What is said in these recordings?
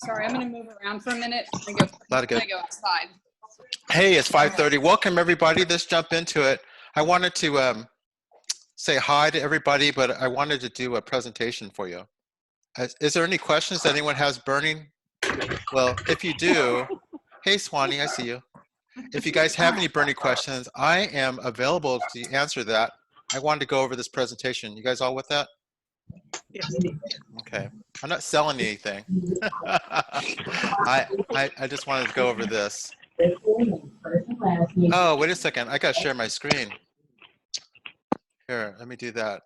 Sorry, I'm going to move around for a minute. I'm going to go outside. Hey, it's 5:30. Welcome, everybody. Let's jump into it. I wanted to say hi to everybody, but I wanted to do a presentation for you. Is there any questions that anyone has burning? Well, if you do, hey, Swanee, I see you. If you guys have any burning questions, I am available to answer that. I wanted to go over this presentation. You guys all with that? Yes. Okay. I'm not selling anything. I just wanted to go over this. Oh, wait a second. I got to share my screen. Here, let me do that.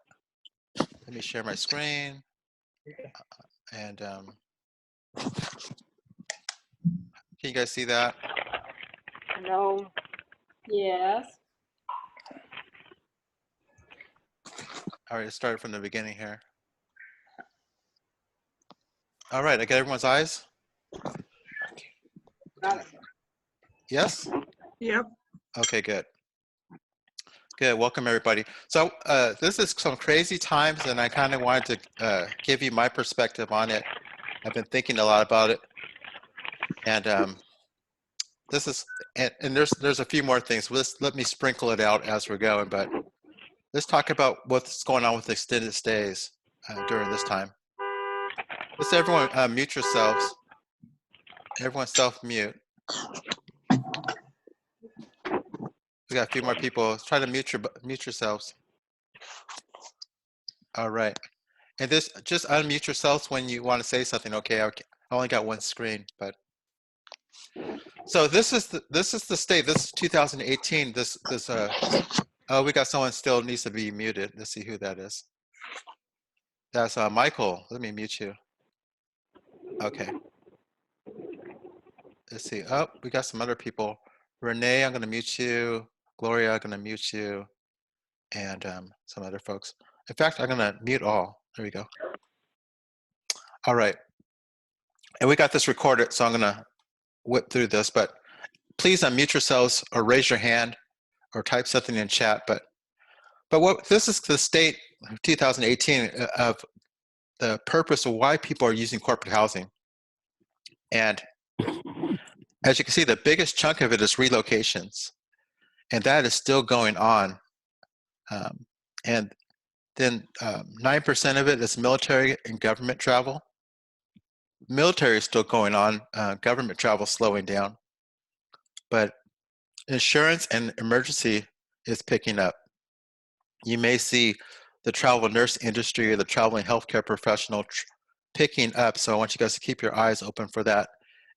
Let me share my screen. And can you guys see that? No. Yes. All right, let's start from the beginning here. All right, I got everyone's eyes? Got it. Yes? Yep. Okay, good. Good, welcome everybody. So this is some crazy times and I kind of wanted to give you my perspective on it. I've been thinking a lot about it. And this is, and there's a few more things. Let me sprinkle it out as we're going, but let's talk about what's going on with extended stays during this time. Let's everyone mute yourselves. Everyone self-mute. We got a few more people. Try to mute yourselves. All right. And this, just unmute yourselves when you want to say something. Okay, I only got one screen, but so this is the state. This is 2018. Oh, we got someone still needs to be muted. Let's see who that is. That's Michael. Let me mute you. Okay. Let's see. Oh, we got some other people. Renee, I'm going to mute you. Gloria, I'm going to mute you. And some other folks. In fact, I'm going to mute all. There we go. All right. And we got this recorded, so I'm going to whip through this. But please unmute yourselves or raise your hand or type something in chat. But what this is the state of 2018 of the purpose of why people are using corporate housing. And as you can see, the biggest chunk of it is relocations. And that is still going on. And then 9% of it is military and government travel. Military is still going on, government travel slowing down. But insurance and emergency is picking up. You may see the travel nurse industry or the traveling healthcare professional picking up. So I want you guys to keep your eyes open for that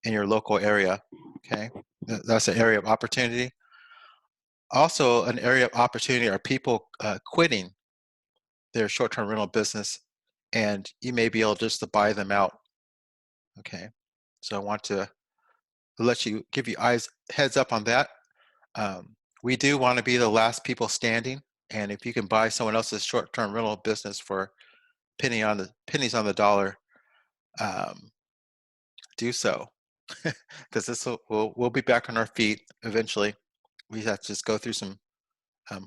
in your local area, okay? That's an area of opportunity. Also, an area of opportunity are people quitting their short-term rental business, and you may be able just to buy them out, okay? So I want to give you heads up on that. We do want to be the last people standing, and if you can buy someone else's short-term rental business for pennies on the dollar, do so, because we'll be back on our feet eventually. We have to just go through some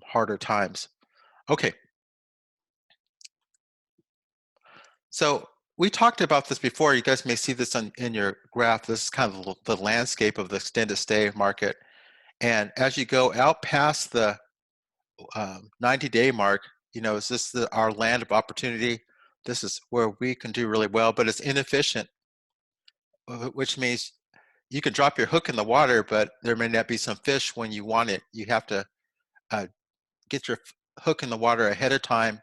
harder times. Okay. So we talked about this before. You guys may see this in your graph. This is kind of the landscape of the extended stay market. And as you go out past the 90-day mark, you know, is this our land of opportunity? This is where we can do really well, but it's inefficient, which means you can drop your hook in the water, but there may not be some fish when you want it. You have to get your hook in the water ahead of time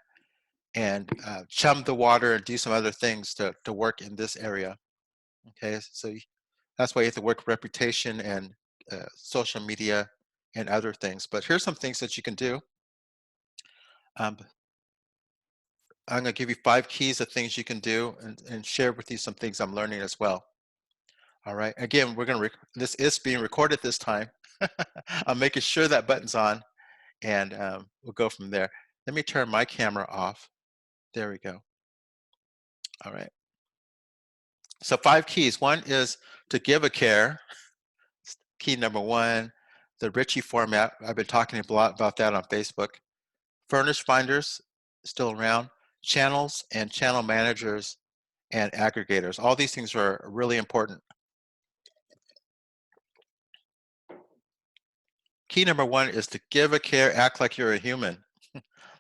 and chum the water and do some other things to work in this area. Okay, so that's why you have to work reputation and social media and other things. But here's some things that you can do. I'm going to give you 5 keys of things you can do and share with you some things I'm learning as well. All right, again, this is being recorded this time. I'm making sure that button's on, and we'll go from there. Let me turn my camera off. There we go. All right. So 5 keys. One is to give a care. Key number 1, the Ritchie format. I've been talking a lot about that on Facebook. Furnish finders, still around. Channels and channel managers and aggregators. All these things are really important. Key number one is to give a care, act like you're a human.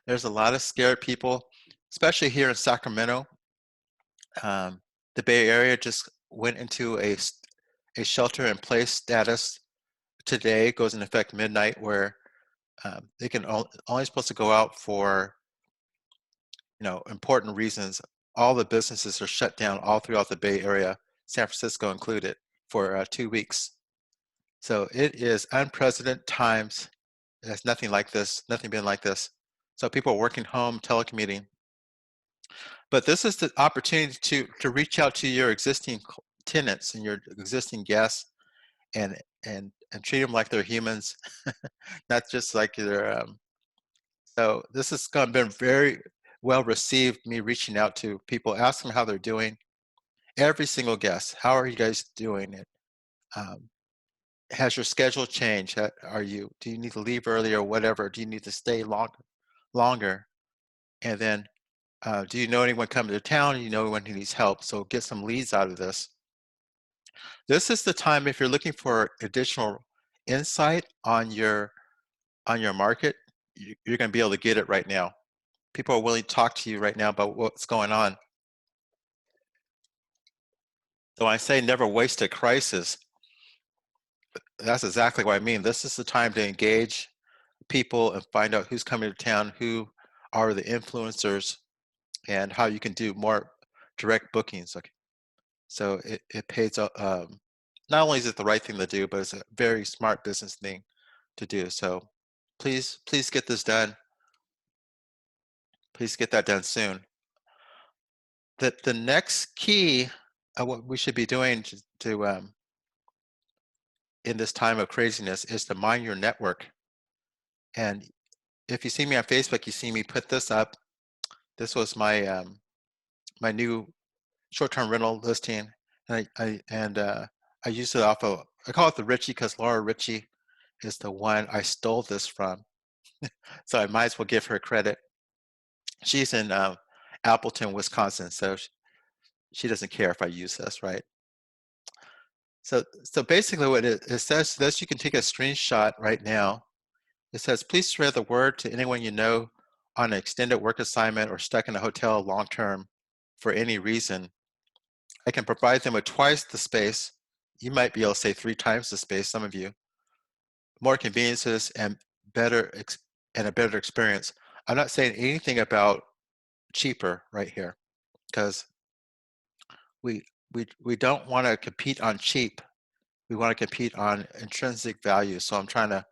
There's a lot of scared people, especially here in Sacramento. The Bay Area just went into a shelter-in-place status today. Goes in effect midnight, where they can only supposed to go out for important reasons. All the businesses are shut down all throughout the Bay Area, San Francisco included, for 2 weeks. So it is unprecedented times. There's nothing like this, nothing been like this. So people are working home, telecommuting. But this is the opportunity to reach out to your existing tenants and your existing guests and treat them like they're humans, not just like they're. So this has been very well received, me reaching out to people, asking them how they're doing. Every single guest, how are you guys doing it? Has your schedule changed? Do you need to leave early or whatever? Do you need to stay longer? And then, do you know anyone coming to town? Do you know anyone who needs help? So get some leads out of this. This is the time, if you're looking for additional insight on your market, you're going to be able to get it right now. People are willing to talk to you right now about what's going on. So I say never waste a crisis. That's exactly what I mean. This is the time to engage people and find out who's coming to town, who are the influencers, and how you can do more direct bookings. Okay. So it pays. Not only is it the right thing to do, but it's a very smart business thing to do. So please get this done. Please get that done soon. The next key of what we should be doing to in this time of craziness is to mine your network. And if you see me on Facebook, you see me put this up. This was my my new short-term rental listing, and I used it off of, I call it the Richie because Laura Ritchie is the one I stole this from. So I might as well give her credit. She's in Appleton, Wisconsin, so she doesn't care if I use this, right? So basically what it says this, you can take a screenshot right now. It says, please spread the word to anyone you know on an extended work assignment or stuck in a hotel long-term for any reason. I can provide them with twice the space. You might be able to say 3 times the space, some of you. More conveniences and a better experience. I'm not saying anything about cheaper right here, because we don't want to compete on cheap. We want to compete on intrinsic value. So I'm trying to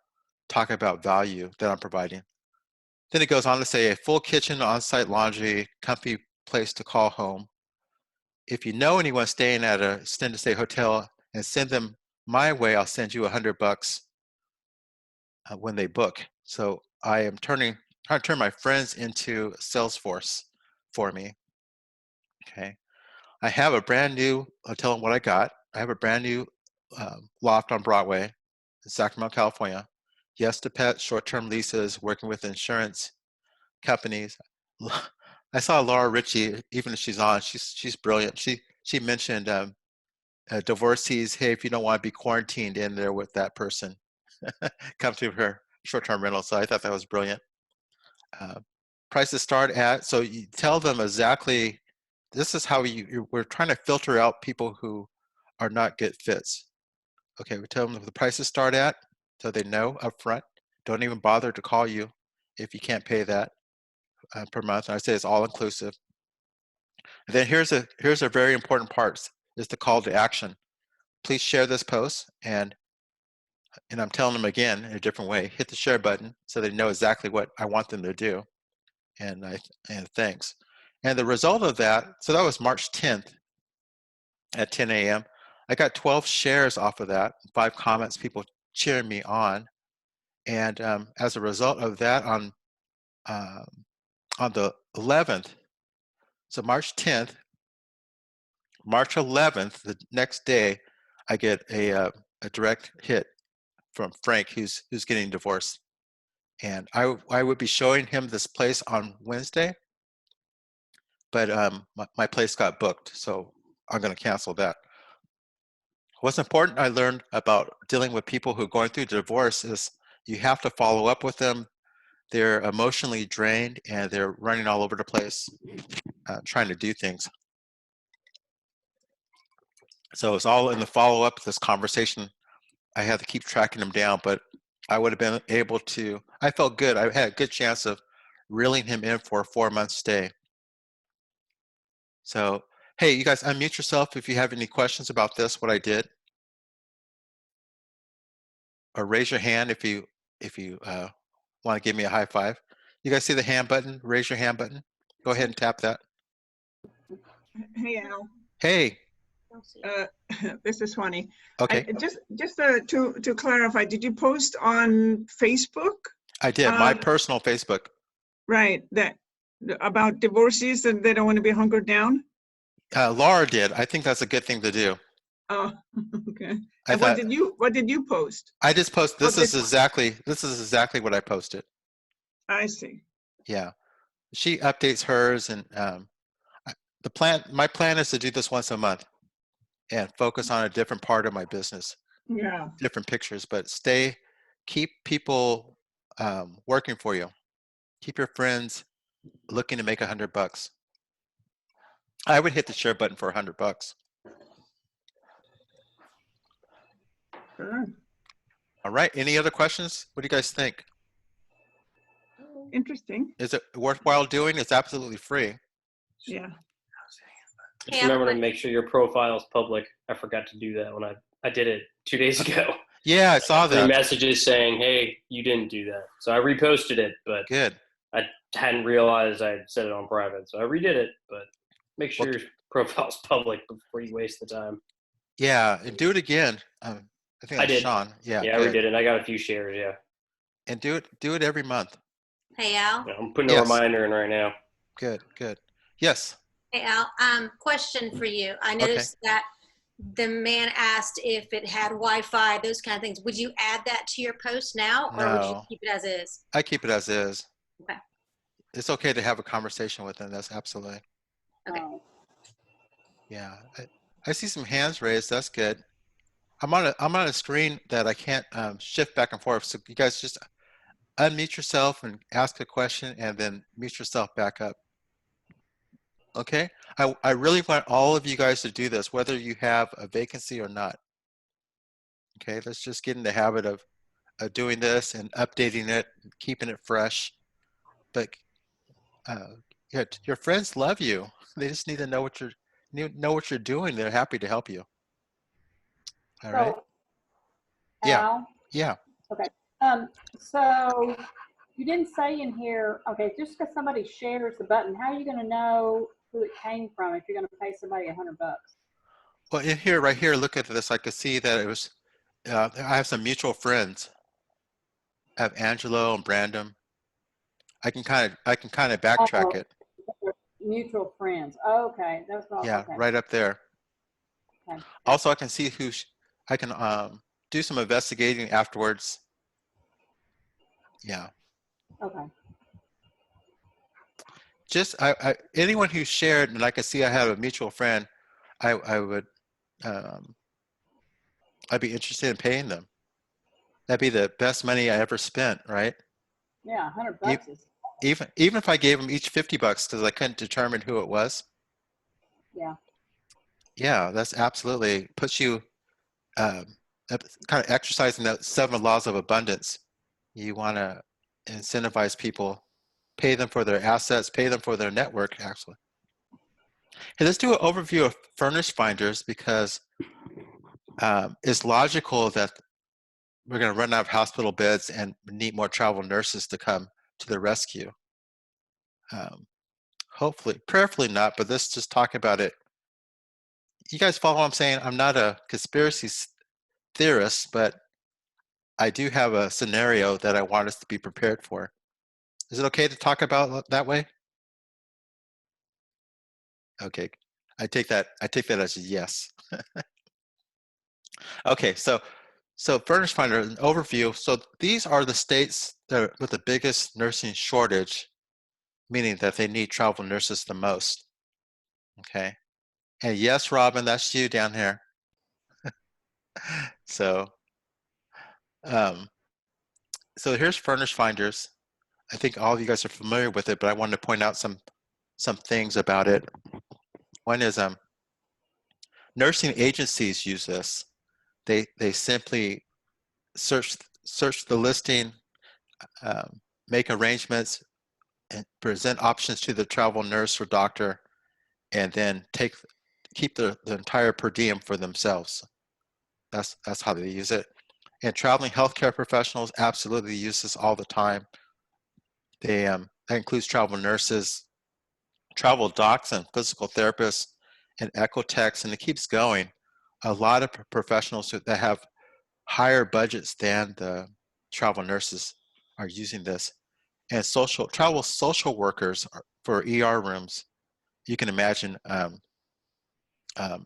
talk about value that I'm providing. Then it goes on to say a full kitchen, on-site laundry, comfy place to call home. If you know anyone staying at a extended stay hotel and send them my way, I'll send you $100 when they book. So I am trying to turn my friends into Salesforce for me. Okay. I have a brand new, I'll tell them what I got. I have a brand new loft on Broadway in Sacramento, California. Yes to pet, short-term leases, working with insurance companies. I saw Laura Ritchie, even if she's on, she's brilliant. She mentioned divorcees, hey, if you don't want to be quarantined in there with that person, come to her short-term rental. So I thought that was brilliant. Prices start at, so you tell them exactly, this is how we're trying to filter out people who are not good fits. Okay, we tell them what the prices start at, so they know up front. Don't even bother to call you if you can't pay that per month. And I say it's all inclusive. And then here's a very important part, is the call to action. Please share this post, and I'm telling them again in a different way, hit the share button so they know exactly what I want them to do. And thanks. And the result of that, so that was March 10th at 10 a.m. I got 12 shares off of that, 5 comments, people cheering me on. And as a result of that, on the 11th, so March 10th, March 11th, the next day, I get a direct hit from Frank, who's getting divorced. And I would be showing him this place on Wednesday, but my place got booked, so I'm going to cancel that. What's important I learned about dealing with people who are going through divorce is you have to follow up with them. They're emotionally drained and they're running all over the place trying to do things. So it's all in the follow-up, this conversation. I had to keep tracking them down, but I would have been able to, I felt good. I had a good chance of reeling him in for a 4-month stay. So, hey, you guys unmute yourself if you have any questions about this, what I did. Or raise your hand if you want to give me a high five. You guys see the hand button? Raise your hand button. Go ahead and tap that. Hey, Al. Hey. This is funny. Okay. Just to clarify, did you post on Facebook? I did. My personal Facebook. Right. That about divorcees and they don't want to be hunkered down? Laura did. I think that's a good thing to do. Oh, okay. And what did you post? I just posted. This is exactly what I posted. I see. Yeah, she updates hers, and my plan is to do this once a month, and focus on a different part of my business. Yeah. Different pictures, but keep people working for you. Keep your friends looking to make $100. I would hit the share button for $100. Sure. All right. Any other questions? What do you guys think? Interesting. Is it worthwhile doing? It's absolutely free. Yeah. Just remember to make sure your profile is public. I forgot to do that when I did it 2 days ago. Yeah, I saw that. 3 messages saying, hey, you didn't do that. So I reposted it, but good. I hadn't realized I had set it on private. So I redid it, but make sure your profile's public before you waste the time. Yeah, and do it again. I think I did. Sean. Yeah, I redid it. I got a few shares, yeah. And do it every month. Hey, Al. Yeah, I'm putting a reminder in right now. Good. Yes. Hey, Al. Question for you. I noticed that the man asked if it had Wi-Fi, those kind of things. Would you add that to your post now, or would you keep it as is? I keep it as is. Okay. It's okay to have a conversation with them. That's absolutely. Okay. Yeah. I see some hands raised. That's good. I'm on a screen that I can't shift back and forth. So you guys just unmute yourself and ask a question, and then mute yourself back up. Okay. I really want all of you guys to do this, whether you have a vacancy or not. Okay. Let's just get in the habit of doing this and updating it, and keeping it fresh. But your friends love you. They just need to know what you're doing. They're happy to help you. All right. Yeah. Al? Yeah. Okay. So you didn't say in here, okay, just because somebody shares the button, how are you going to know who it came from if you're going to pay somebody $100? Well, in here, right here, look at this. I could see that it was, I have some mutual friends. I have Angelo and Brandon. I can kind of backtrack it. Mutual friends. Oh, okay. That's what. Yeah, okay. right up there. Okay. Also, I can see I can do some investigating afterwards. Yeah. Okay. Just anyone who shared, and I can see I have a mutual friend, I would I'd be interested in paying them. That'd be the best money I ever spent, right? Yeah, $100 is. Even if I gave them each $50 because I couldn't determine who it was. Yeah. Yeah, that's absolutely puts you kind of exercising the 7 laws of abundance. You want to incentivize people, pay them for their assets, pay them for their network, actually. Hey, let's do an overview of furnish finders because it's logical that we're going to run out of hospital beds and need more travel nurses to come to the rescue. Hopefully, prayerfully not, but let's just talk about it. You guys follow what I'm saying? I'm not a conspiracy theorist, but I do have a scenario that I want us to be prepared for. Is it okay to talk about that way? Okay, I take that as a yes. Okay, so Furnish Finder, an overview. So these are the states that are with the biggest nursing shortage, meaning that they need travel nurses the most. Okay. And yes, Robin, that's you down here. So, so here's Furnish Finders. I think all of you guys are familiar with it, but I wanted to point out some things about it. One is nursing agencies use this. They simply search the listing, make arrangements, and present options to the travel nurse or doctor, and then keep the entire per diem for themselves. That's how they use it. And traveling healthcare professionals absolutely use this all the time. They that includes travel nurses, travel docs, and physical therapists, and echo techs, and it keeps going. A lot of professionals that have higher budgets than the travel nurses are using this. And travel social workers for ER rooms. You can imagine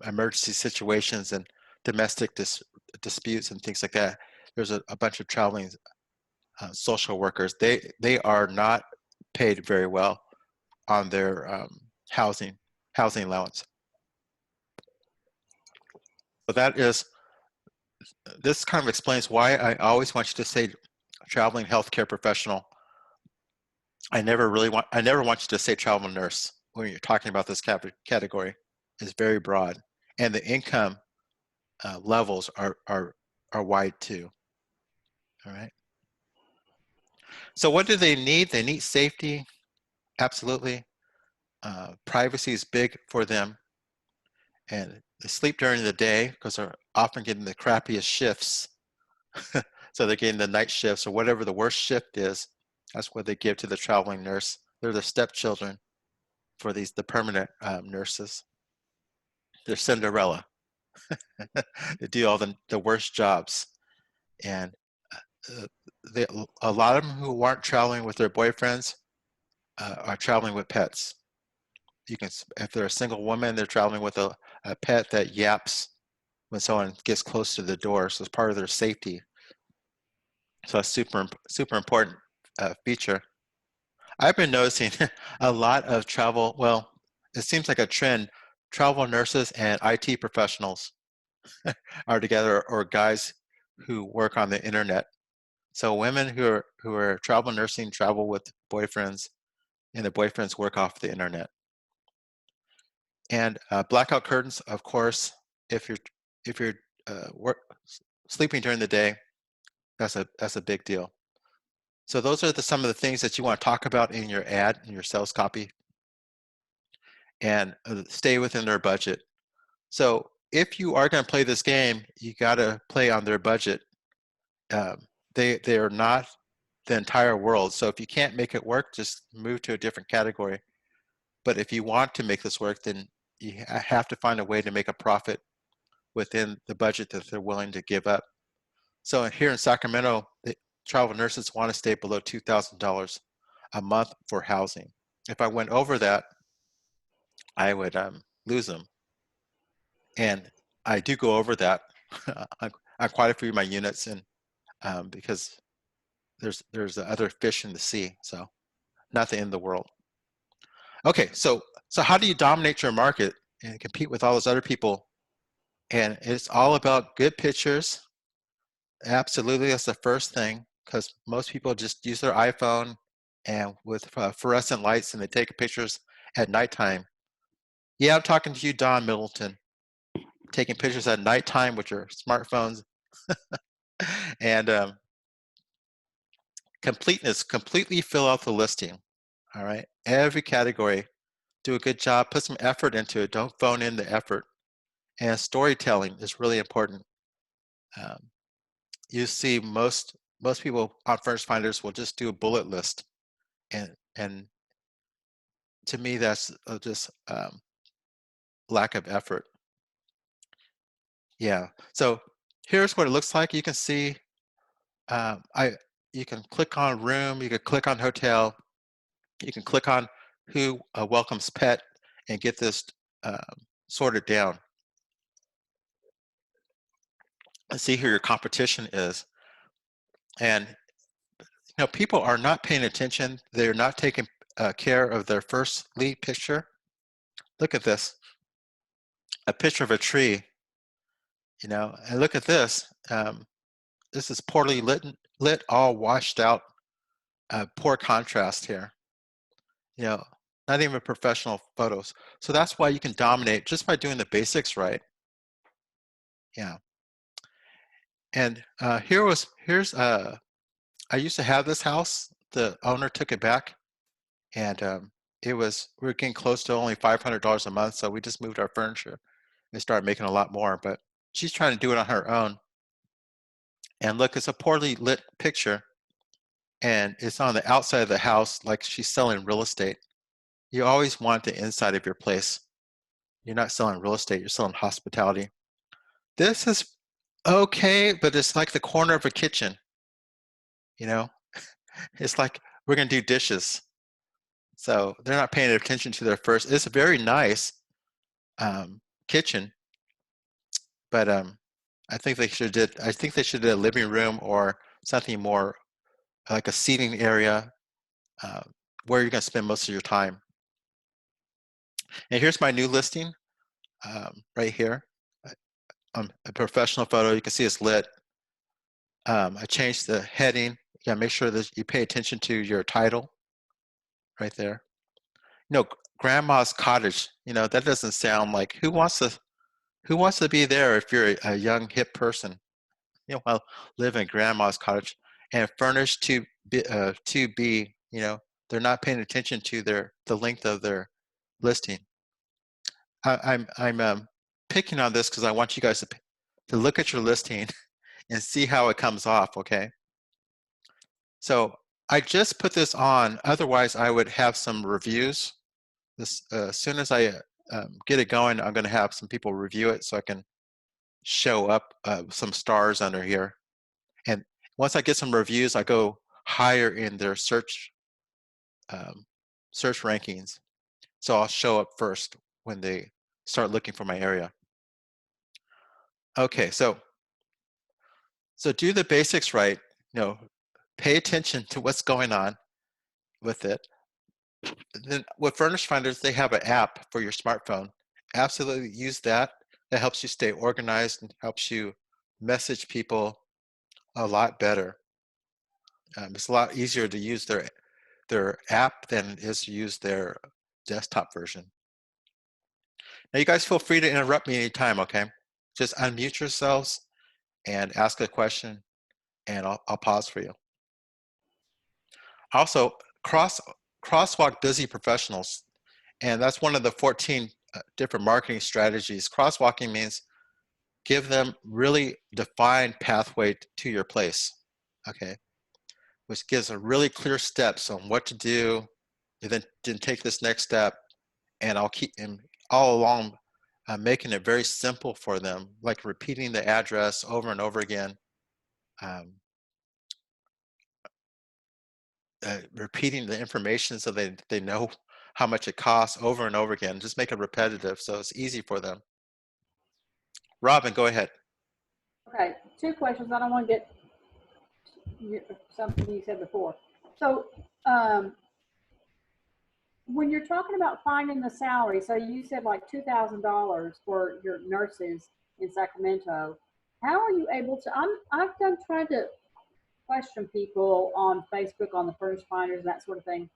emergency situations and domestic disputes and things like that. There's a bunch of traveling social workers. They are not paid very well on their housing allowance. So this kind of explains why I always want you to say traveling healthcare professional. I never want you to say travel nurse when you're talking about this category. It's very broad, and the income levels are wide too. All right. So what do they need? They need safety, absolutely. Privacy is big for them, and they sleep during the day because they're often getting the crappiest shifts. So they're getting the night shifts or whatever the worst shift is. That's what they give to the traveling nurse. They're the stepchildren for the permanent nurses. They're Cinderella. They do all the worst jobs. And a lot of them who aren't traveling with their boyfriends are traveling with pets. If they're a single woman, they're traveling with a pet that yaps when someone gets close to the door. So it's part of their safety. So that's super important feature. I've been noticing a lot of travel. Well, it seems like a trend. Travel nurses and IT professionals are together, or guys who work on the internet. So women who are travel nursing travel with boyfriends, and the boyfriends work off the internet. And blackout curtains, of course, if you're sleeping during the day, that's a big deal. So those are some of the things that you want to talk about in your ad, in your sales copy, and stay within their budget. So if you are going to play this game, you got to play on their budget. They are not the entire world. So if you can't make it work, just move to a different category. But if you want to make this work, then you have to find a way to make a profit within the budget that they're willing to give up. So here in Sacramento, the travel nurses want to stay below $2,000 a month for housing. If I went over that, I would lose them. And I do go over that on quite a few of my units, and because there's other fish in the sea, so not the end of the world. Okay, so how do you dominate your market and compete with all those other people? And it's all about good pictures. Absolutely, that's the first thing, because most people just use their iPhone and with fluorescent lights, and they take pictures at nighttime. Yeah, I'm talking to you, Don Middleton, taking pictures at nighttime with your smartphones. And completeness, completely fill out the listing. All right, every category, do a good job, put some effort into it, don't phone in the effort. And storytelling is really important. You see most people on Furnish Finders will just do a bullet list, and to me that's just lack of effort. Yeah, so here's what it looks like. You can see you can click on room, you can click on hotel, you can click on who welcomes pet, and get this sorted down. And see who your competition is. And people are not paying attention. They're not taking care of their first lead picture. Look at this. a picture of a tree, you know, and look at this. This is poorly lit, all washed out, poor contrast here. You know, not even professional photos. So that's why you can dominate just by doing the basics right. Yeah. And here's I used to have this house. The owner took it back, and we were getting close to only $500 a month. So we just moved our furniture and started making a lot more. But she's trying to do it on her own. And look, it's a poorly lit picture, and it's on the outside of the house, like she's selling real estate. You always want the inside of your place. You're not selling real estate, you're selling hospitality. This is okay, but it's like the corner of a kitchen. You know, it's like we're gonna do dishes. So they're not paying attention to their first. It's a very nice kitchen, but I think they should did a living room or something more like a seating area where you're gonna spend most of your time. And here's my new listing right here. A professional photo. You can see it's lit. I changed the heading. You gotta make sure that you pay attention to your title right there. You know, grandma's cottage. You know, that doesn't sound like who wants to be there if you're a young hip person. You know, well, live in grandma's cottage and furnished to be. You know, they're not paying attention to the length of their listing. I'm picking on this because I want you guys to look at your listing and see how it comes off, okay? So I just put this on, otherwise I would have some reviews. This as soon as I get it going, I'm gonna have some people review it so I can show up some stars under here. And once I get some reviews, I go higher in their search rankings. So I'll show up first when they start looking for my area. Okay, so do the basics right. You know, pay attention to what's going on with it. Then with Furnish Finders, they have an app for your smartphone. Absolutely use that. That helps you stay organized and helps you message people a lot better. It's a lot easier to use their app than it is to use their desktop version. Now you guys feel free to interrupt me anytime, okay? Just unmute yourselves and ask a question, and I'll pause for you. Also, crosswalk busy professionals, and that's one of the 14 different marketing strategies. Crosswalking means give them really defined pathway to your place, okay? Which gives a really clear steps on what to do, and then take this next step, and I'll keep them all along making it very simple for them, like repeating the address over and over again. Repeating the information so they know how much it costs over and over again. Just make it repetitive so it's easy for them. Robin, go ahead. Okay, 2 questions. I don't want to get something you said before. So when you're talking about finding the salary, so you said like $2,000 for your nurses in Sacramento. How are you able to? I've tried to question people on Facebook on the Furnish Finders and that sort of thing.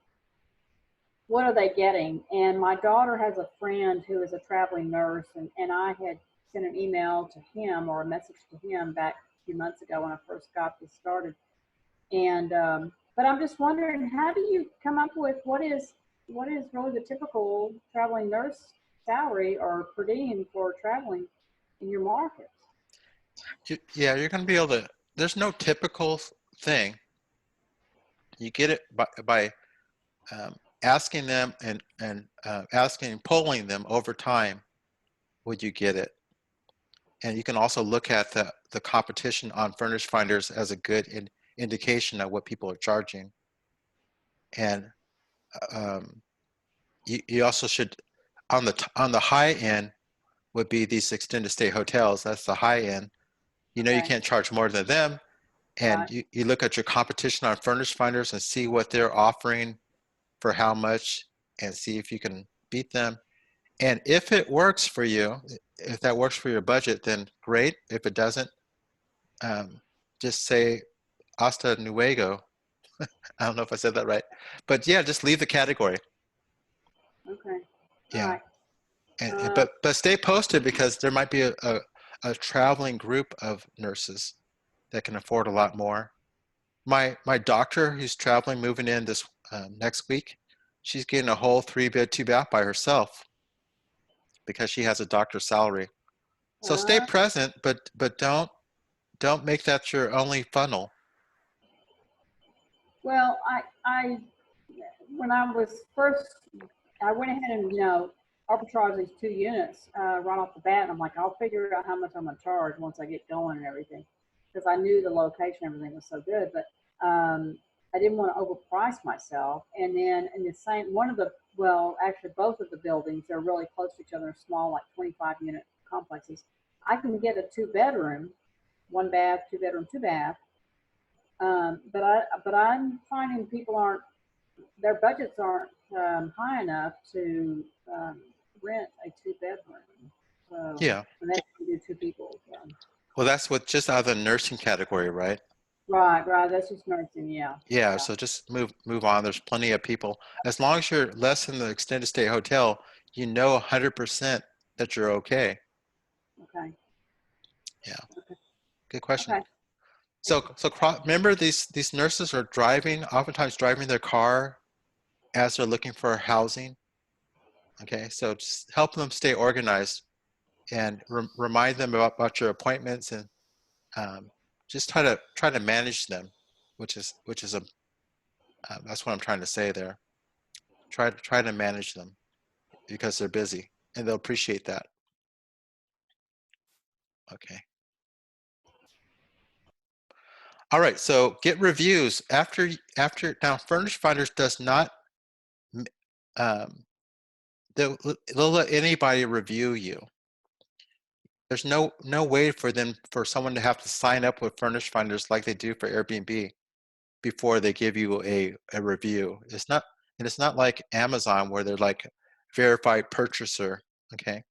What are they getting? And my daughter has a friend who is a traveling nurse, and I had sent an email to him or a message to him back a few months ago when I first got this started. And but I'm just wondering, how do you come up with what is really the typical traveling nurse salary or per diem for traveling in your markets? Yeah, you're going to be able to. There's no typical thing. You get it by asking them and polling them over time. Would you get it? And you can also look at the competition on Furnish Finders as a good indication of what people are charging. And you also should, on the high end, would be these extended stay hotels. That's the high end. You know, okay. You can't charge more than them. And right. you look at your competition on Furnish Finders and see what they're offering for how much, and see if you can beat them. And if it works for you, if that works for your budget, then great. If it doesn't, just say hasta luego. I don't know if I said that right, but yeah, just leave the category. Okay. Yeah. All right. And but stay posted, because there might be a traveling group of nurses that can afford a lot more. My doctor, who's traveling, moving in this next week, she's getting a whole 3-bed 2-bath by herself because she has a doctor's salary. So stay present, but don't make that your only funnel. Well, when I was first, I went ahead and, arbitraged these 2 units right off the bat. And I'm like, I'll figure out how much I'm going to charge once I get going and everything, because I knew the location, everything was so good. But I didn't want to overprice myself. And then in the same, actually both of the buildings, they're really close to each other, small, like 25-unit complexes. I can get a 2-bedroom, 1 bath, 2-bedroom, 2-bath. But I'm finding people their budgets aren't high enough to rent a 2-bedroom. So, Yeah. and that's to do 2 people. So. Well, that's just out of the nursing category, right? Right. That's just nursing. Yeah. Yeah. So just move on. There's plenty of people. As long as you're less than the extended stay hotel, 100% that you're okay. Okay. Yeah. Okay. Good question. Okay. So remember, these nurses are oftentimes driving their car as they're looking for housing. Okay, so just help them stay organized and remind them about your appointments, and just try to manage them, which is that's what I'm trying to say there. Try to manage them, because they're busy and they'll appreciate that. Okay. All right, so get reviews after now. Furnish Finders does not they'll let anybody review you. There's no way for someone to have to sign up with Furnish Finders like they do for Airbnb before they give you a review. It's not like Amazon, where they're like verified purchaser. Okay,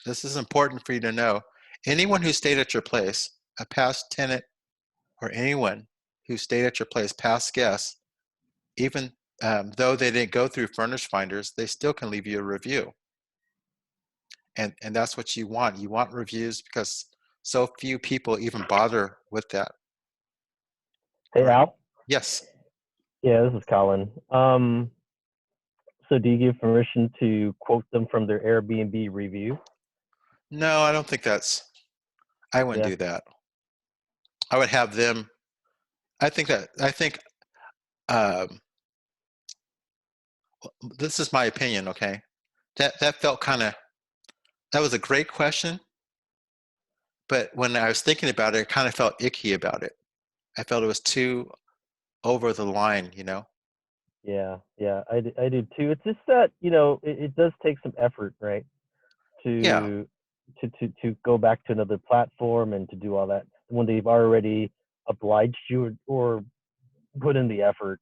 this is important for you to know. Anyone who stayed at your place, a past tenant, or anyone who stayed at your place, past guests, even though they didn't go through Furnish Finders, they still can leave you a review. And that's what you want. You want reviews, because so few people even bother with that. Hey, Right. Al? Yes. Yeah, this is Colin. So do you give permission to quote them from their Airbnb review? No, I don't think I wouldn't do that. I would have them, I think this is my opinion, okay? That felt that was a great question, but when I was thinking about it, I kind of felt icky about it. I felt it was too over the line, Yeah, I do too. It's just that, it does take some effort, right? Yeah. To go back to another platform and to do all that when they've already obliged you or put in the effort.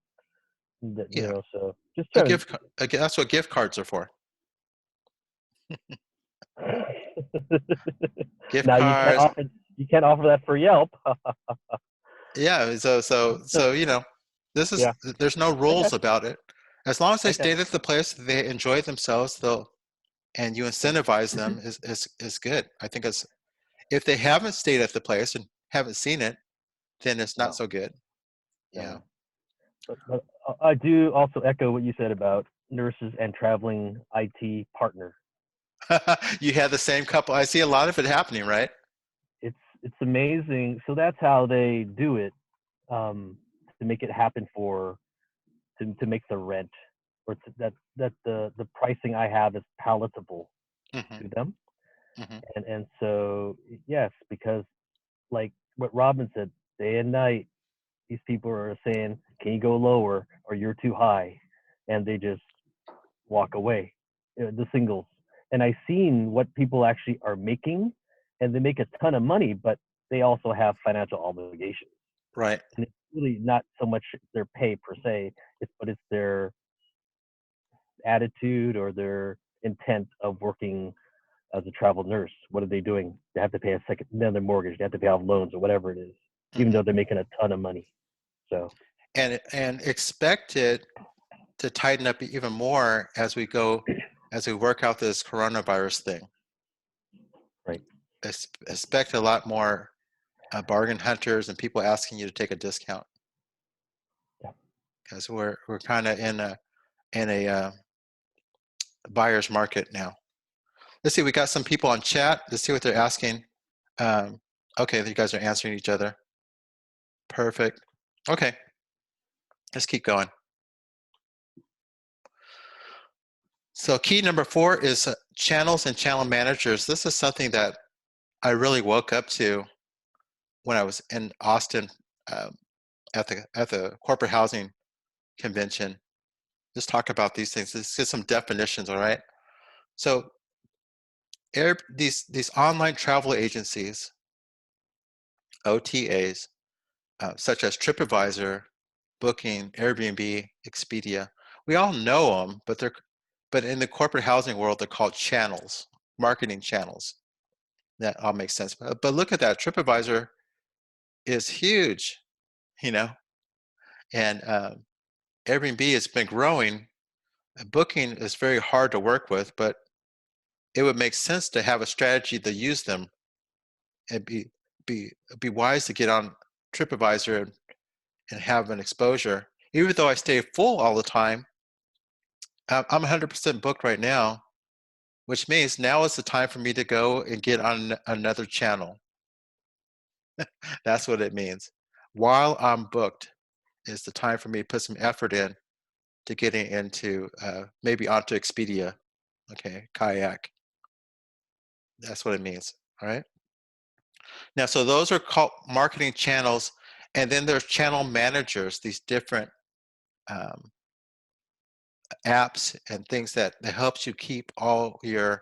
Yeah. So just that's what gift cards are for. Gift now cards. you can't offer that for Yelp. Yeah. So this is there's no rules about it. As long as they stayed at the place, they enjoy themselves, and you incentivize them is good. I think if they haven't stayed at the place and haven't seen it, then it's not so good. Yeah. But I do also echo what you said about nurses and traveling IT partner. You had the same couple. I see a lot of it happening, right? It's amazing. So that's how they do it, to make it happen to make the rent, or that the pricing I have is palatable to them. And so yes, because like what Robin said, day and night, these people are saying, can you go lower, or you're too high, and they just walk away, the singles. And I've seen what people actually are making, and they make a ton of money, but they also have financial obligations. Right. And it's really not so much their pay per se, but it's their attitude or their intent of working as a travel nurse. What are they doing? They have to pay another mortgage. They have to pay off loans or whatever it is, even though they're making a ton of money. So and expect it to tighten up even more as we work out this coronavirus thing. Right. Expect a lot more bargain hunters and people asking you to take a discount. Yeah. Because we're kind of in a buyer's market now. Let's see, we got some people on chat. Let's see what they're asking. Okay, you guys are answering each other. Perfect. Okay, let's keep going. So key number 4 is channels and channel managers. This is something that I really woke up to when I was in Austin at the corporate housing convention. Let's talk about these things. Let's get some definitions, all right? So these online travel agencies, OTAs, such as TripAdvisor, Booking, Airbnb, Expedia, we all know them, but in the corporate housing world, they're called channels, marketing channels. That all makes sense. But look at that, TripAdvisor is huge, you know, and Airbnb has been growing. Booking is very hard to work with, but it would make sense to have a strategy to use them and be wise to get on TripAdvisor and have an exposure. Even though I stay full all the time, I'm 100% booked right now, which means now is the time for me to go and get on another channel. That's what it means. While I'm booked is the time for me to put some effort in to getting into maybe onto Expedia, okay, Kayak. That's what it means, all right? Now, so those are called marketing channels, and then there's channel managers, these different apps and things that helps you keep all your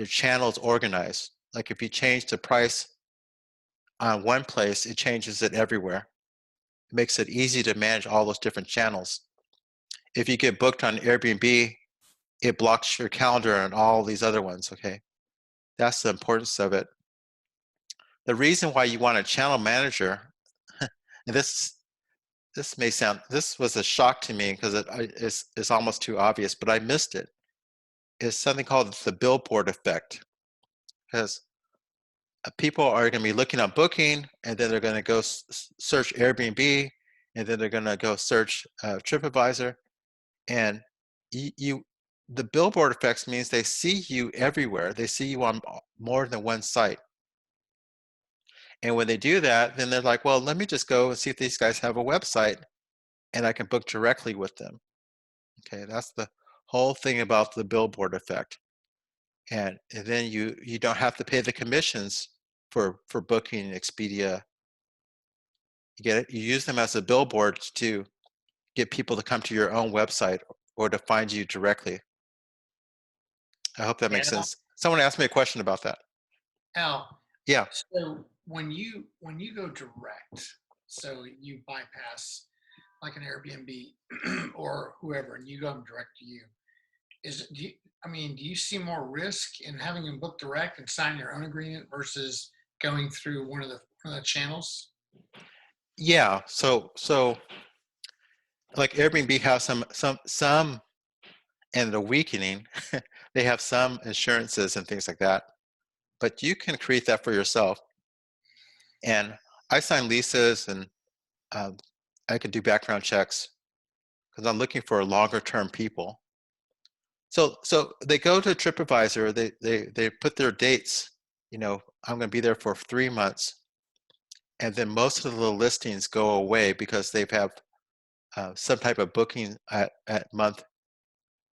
channels organized. Like if you change the price on one place, it changes it everywhere. It makes it easy to manage all those different channels. If you get booked on Airbnb, it blocks your calendar and all these other ones, okay? That's the importance of it. The reason why you want a channel manager, and this was a shock to me because it's almost too obvious, but I missed it, is something called the billboard effect. Because people are going to be looking on Booking, and then they're going to go search Airbnb, and then they're going to go search TripAdvisor, and the billboard effects means they see you everywhere. They see you on more than one site. And when they do that, then they're like, well, let me just go and see if these guys have a website and I can book directly with them. Okay, that's the whole thing about the billboard effect. And then you don't have to pay the commissions for Booking Expedia. You get it? You use them as a billboard to get people to come to your own website or to find you directly. I hope that makes sense. Someone asked me a question about that. Al. Yeah. So when you go direct, so you bypass like an Airbnb or whoever, and you go direct to you, do you see more risk in having them book direct and sign your own agreement versus going through one of the channels? Yeah. So like Airbnb has some and the weakening, they have some insurances and things like that, but you can create that for yourself. And I sign leases, and I can do background checks because I'm looking for longer term people. So they go to TripAdvisor, they put their dates, I'm going to be there for 3 months. And then most of the listings go away because they have some type of booking at month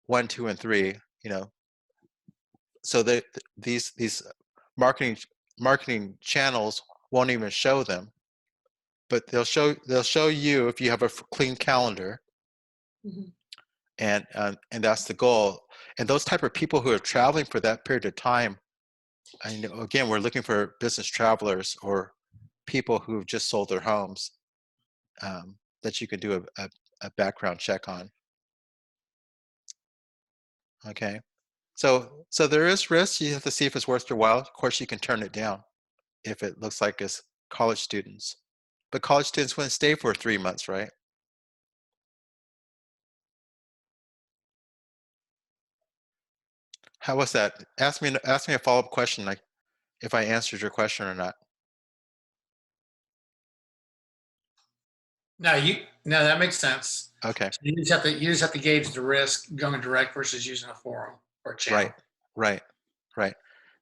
1, 2, and 3, So these marketing channels won't even show them, but they'll show you if you have a clean calendar. Mm-hmm. And that's the goal. And those type of people who are traveling for that period of time, again, we're looking for business travelers or people who have just sold their homes that you can do a background check on. Okay. So there is risk. You have to see if it's worth your while. Of course, you can turn it down if it looks like it's college students. But college students wouldn't stay for 3 months, right? How was that? Ask me a follow-up question, like if I answered your question or not. No, that makes sense. Okay. So you just have to gauge the risk going direct versus using a forum or channel. Right.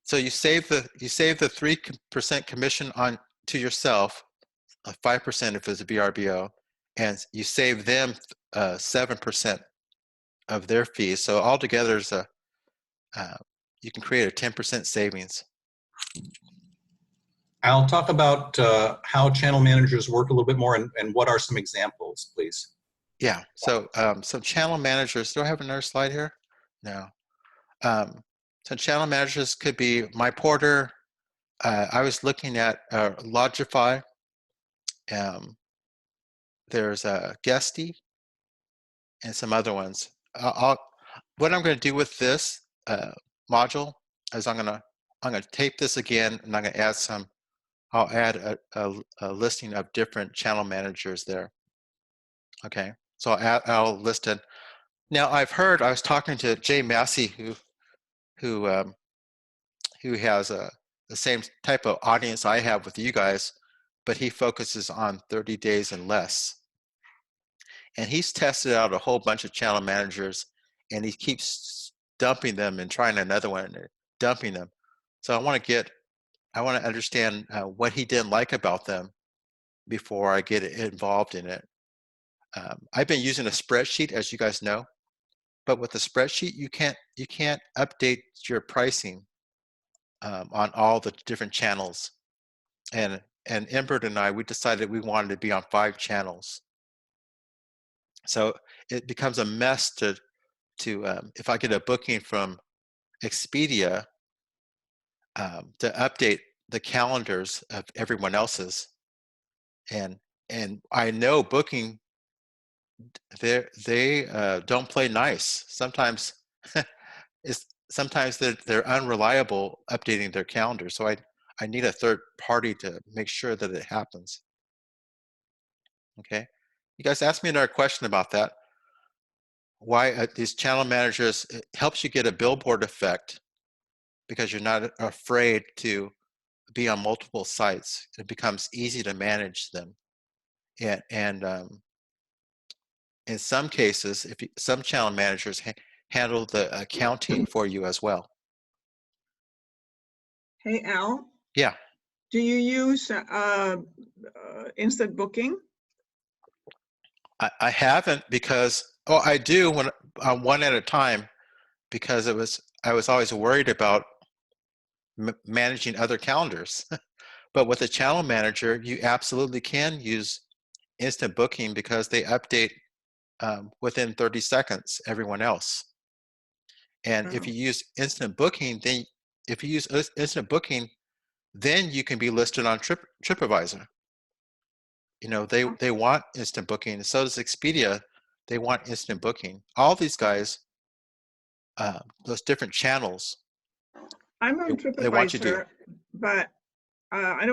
So you save the 3% commission on to yourself, 5% if it's a VRBO, and you save them 7% of their fees. So altogether, is you can create a 10% savings. I'll talk about how channel managers work a little bit more and what are some examples, please. Yeah. So some channel managers. Do I have another slide here? No. So channel managers could be MyPorter. I was looking at Logify. There's Guesty and some other ones. What I'm going to do with this module is I'm going to tape this again, and I'm going to add some. I'll add a listing of different channel managers there. Okay, so I'll list it. Now I was talking to Jay Massey, who has the same type of audience I have with you guys, but he focuses on 30 days and less. And he's tested out a whole bunch of channel managers, and he keeps dumping them and trying another one and dumping them. So I want to understand what he didn't like about them before I get involved in it. I've been using a spreadsheet, as you guys know, but with the spreadsheet, you can't update your pricing on all the different channels. And Embert and I, we decided we wanted to be on 5 channels. So it becomes a mess to if I get a booking from Expedia, to update the calendars of everyone else's. And I know Booking, they don't play nice. Sometimes they're unreliable updating their calendar. So I need a third party to make sure that it happens. Okay, you guys asked me another question about that. Why these channel managers, it helps you get a billboard effect because you're not afraid to be on multiple sites. It becomes easy to manage them. And in some cases, some channel managers handle the accounting for you as well. Hey, Al, Yeah. do you use instant booking? I haven't because, oh, I do when one at a time, because I was always worried about managing other calendars. But with a channel manager, you absolutely can use instant booking because they update within 30 seconds everyone else. And if you use instant booking, then then you can be listed on TripAdvisor. You know, they want instant booking. So does Expedia. They want instant booking. All these guys, those different channels. I'm on they want you to. TripAdvisor, but I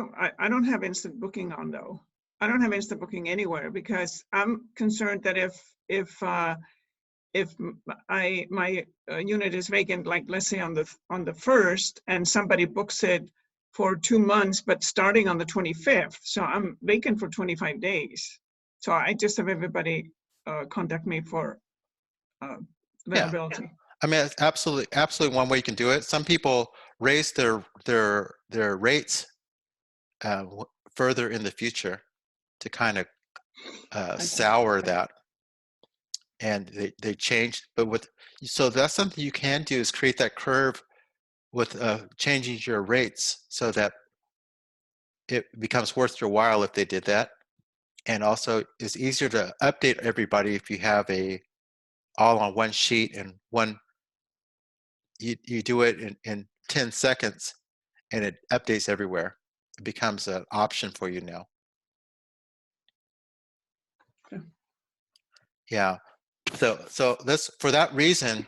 don't have instant booking on though. I don't have instant booking anywhere because I'm concerned that if my unit is vacant, like let's say on the 1st, and somebody books it for 2 months, but starting on the 25th, so I'm vacant for 25 days. So I just have everybody contact me for availability. Yeah. I mean, it's absolutely one way you can do it. Some people raise their rates further in the future to kind of sour that, and they change. But so that's something you can do, is create that curve with changing your rates so that it becomes worth your while if they did that. And also it's easier to update everybody if you have all on one sheet and you do it in 10 seconds and it updates everywhere. It becomes an option for you now. Okay. Yeah. So for that reason,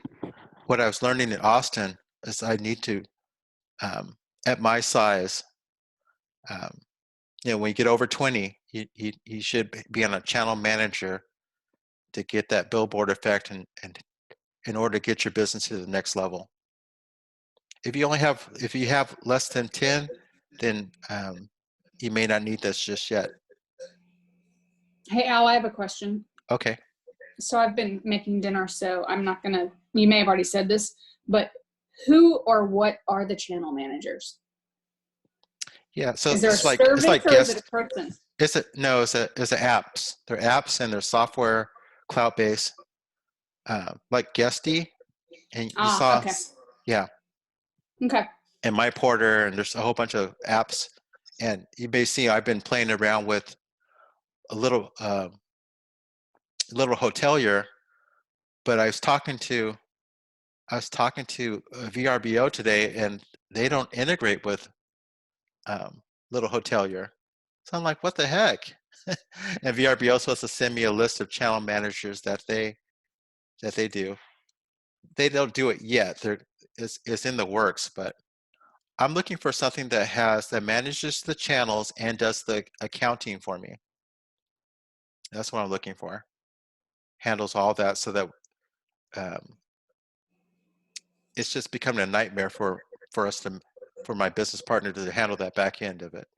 what I was learning in Austin is I need to, at my size, you know, when you get over 20, you should be on a channel manager to get that billboard effect and in order to get your business to the next level. If you have less than 10, then you may not need this just yet. Hey, Al, I have a question. Okay. So I've been making dinner, so I'm not gonna, you may have already said this, but who or what are the channel managers? Yeah, so Is there a it's like service or guest. is it a person? It's apps. They're apps and they're software, cloud-based, like Guesty, and you saw, Okay. yeah. Okay. And My Porter, and there's a whole bunch of apps, and you may see I've been playing around with a little hotelier, but I was talking to VRBO today, and they don't integrate with little hotelier. So I'm like, what the heck? And VRBO is supposed to send me a list of channel managers that they do. They don't do it yet. It's in the works, but I'm looking for something that manages the channels and does the accounting for me. That's what I'm looking for. Handles all that so that it's just becoming a nightmare for my business partner to handle that back end of it.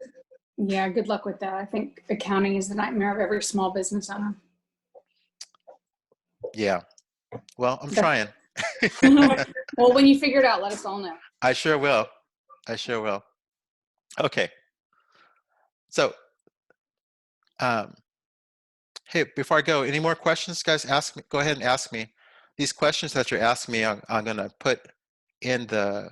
Yeah, good luck with that. I think accounting is the nightmare of every small business owner. Yeah. Well, I'm trying. Well, when you figure it out, let us all know. I sure will. Okay. So, hey, before I go, any more questions, guys? Go ahead and ask me. These questions that you're asking me, I'm going to put in the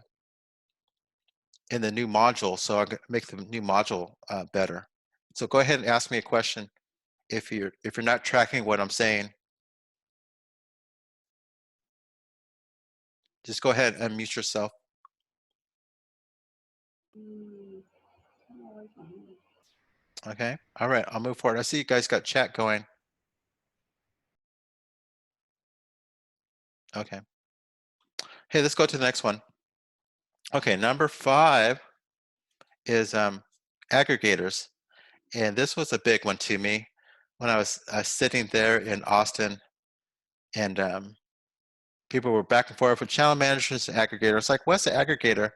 new module, so I'm going to make the new module better. So go ahead and ask me a question if you're not tracking what I'm saying. Just go ahead and unmute yourself. Okay. All right. I'll move forward. I see you guys got chat going. Okay. Hey, let's go to the next one. Okay. Number 5 is aggregators. And this was a big one to me when I was sitting there in Austin, and people were back and forth with channel managers and aggregators. It's like, what's an aggregator?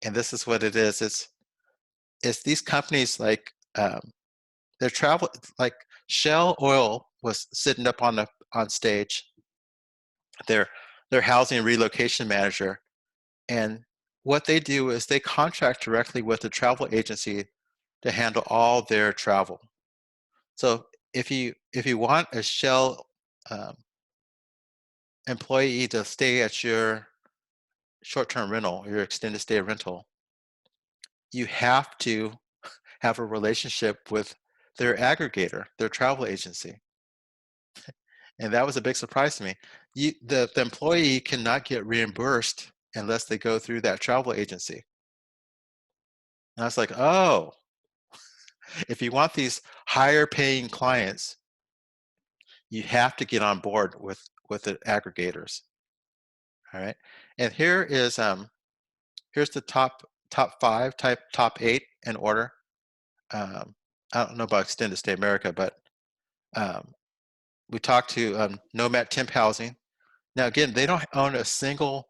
And this is what it is. It's these companies like they're travel, like Shell Oil was sitting up on stage. Their housing and relocation manager, and what they do is they contract directly with the travel agency to handle all their travel. So if you want a Shell employee to stay at your short-term rental, your extended stay rental, you have to have a relationship with their aggregator, their travel agency. And that was a big surprise to me. The employee cannot get reimbursed unless they go through that travel agency. And I was like, oh, if you want these higher paying clients, you have to get on board with the aggregators. All right. And here's the top 5, top 8 in order. I don't know about extended stay America, but we talked to Nomad Temp Housing. Now again, they don't own a single.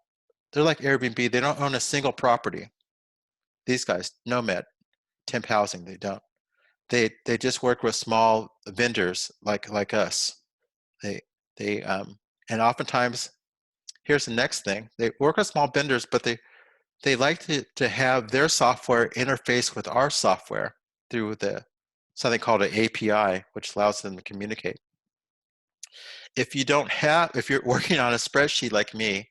They're like Airbnb. They don't own a single property. These guys, Nomad Temp Housing, they don't. They just work with small vendors like us. And oftentimes, here's the next thing. They work with small vendors, but they like to have their software interface with our software through something called an API, which allows them to communicate. If you're working on a spreadsheet like me,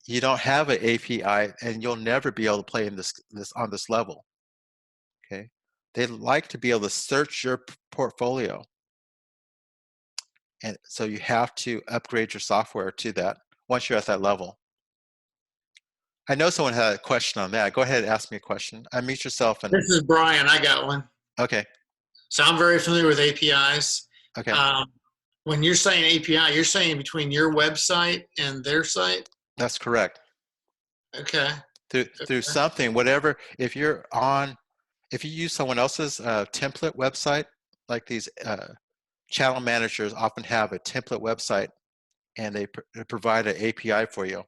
you don't have an API, and you'll never be able to play in this on this level. Okay, they like to be able to search your portfolio, and so you have to upgrade your software to that once you're at that level. I know someone had a question on that. Go ahead and ask me a question. Unmute yourself. And This is Brian. I got one. okay. So I'm very familiar with APIs. Okay. When you're saying API, you're saying between your website and their site? That's correct. Okay. Through something, whatever. If you use someone else's template website, like these channel managers often have a template website, and they provide an API for you,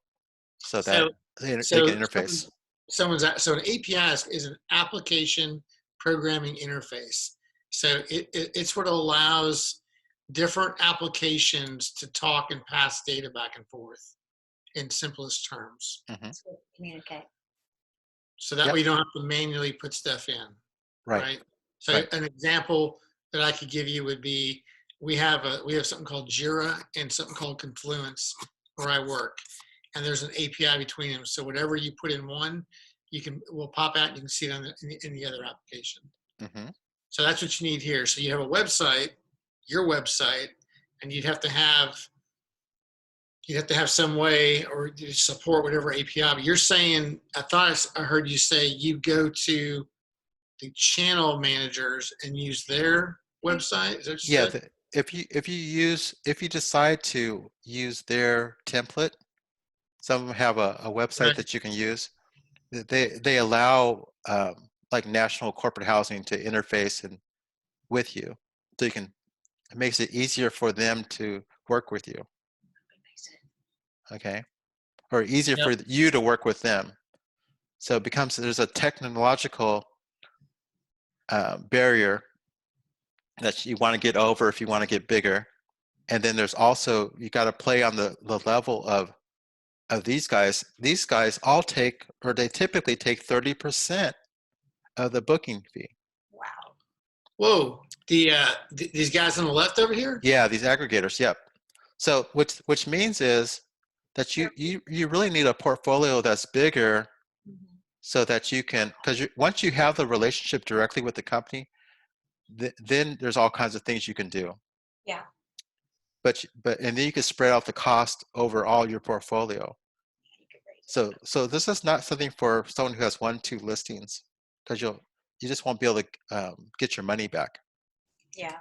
so that they can interface. So an API is an application programming interface. So it sort of allows different applications to talk and pass data back and forth in simplest terms. Mm-hmm. So communicate. So that way you don't have to manually put stuff in. Right. So an example that I could give you would be, we have something called Jira and something called Confluence where I work, and there's an API between them. So whatever you put in one, will pop out and you can see it on in the other application. Mm-hmm. So that's what you need here. So you have a website, your website, and you'd have to have some way or you support whatever API. But you're saying, I heard you say you go to the channel managers and use their website. Is that what you said? If you decide to use their template, some of them have a website that you can use. They allow like National Corporate Housing to interface with you, so it makes it easier for them to work with you. Okay, or easier for you to work with them. So it becomes, there's a technological barrier that you want to get over if you want to get bigger, and then there's also, you got to play on the level of these guys. These guys they typically take 30% of the booking fee. Wow. Whoa. These guys on the left over here? Yeah, these aggregators. Yep. So which means is that you really need a portfolio that's bigger, so that you can, because once you have the relationship directly with the company, then there's all kinds of things you can do. Yeah. But and then you can spread out the cost over all your portfolio. So this is not something for someone who has 1-2 listings, because you just won't be able to get your money back. Yeah.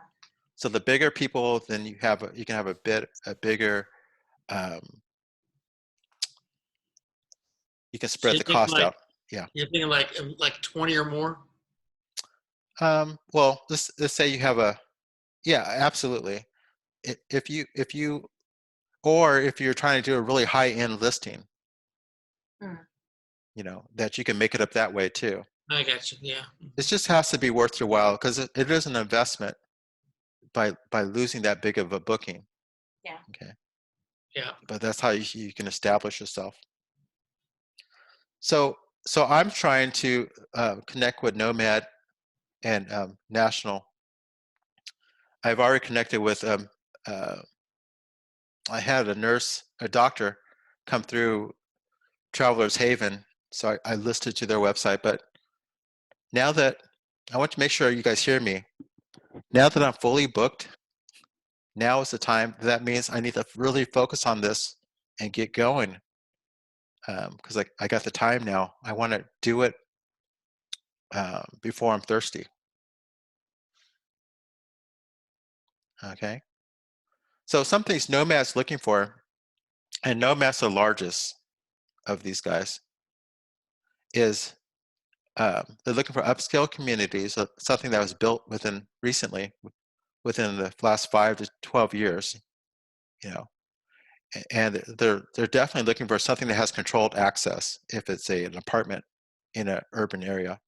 So the bigger people, then you can have a bigger, you can spread the cost out. Yeah. You're thinking like 20 or more? Well, let's say you have absolutely. If you're trying to do a really high-end listing, that you can make it up that way too. I got you. Yeah. It just has to be worth your while, because it is an investment by losing that big of a booking. Yeah. Okay. Yeah. But that's how you can establish yourself. So I'm trying to connect with Nomad and National. I've already connected with I had a doctor come through Travelers Haven, so I listed to their website. But now that I want to make sure you guys hear me, now that I'm fully booked, now is the time. That means I need to really focus on this and get going, because I got the time now. I want to do it before I'm thirsty. Okay. So some things Nomad's looking for, and Nomad's the largest of these guys, is they're looking for upscale communities, something that was built within the last 5 to 12 years, and they're definitely looking for something that has controlled access if it's an apartment in an urban area.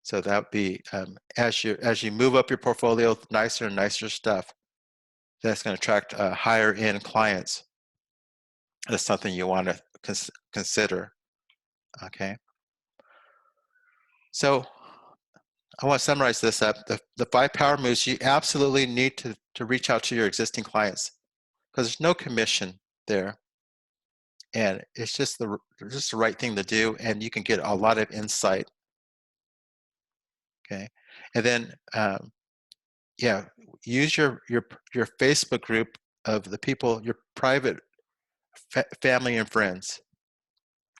So that would be, as you move up your portfolio, nicer and nicer stuff that's going to attract higher end clients. That's something you want to consider. Okay. So I want to summarize this up. The 5 power moves, you absolutely need to reach out to your existing clients, because there's no commission there, and it's just the right thing to do, and you can get a lot of insight. Okay, and then use your Facebook group of the people, your private family and friends.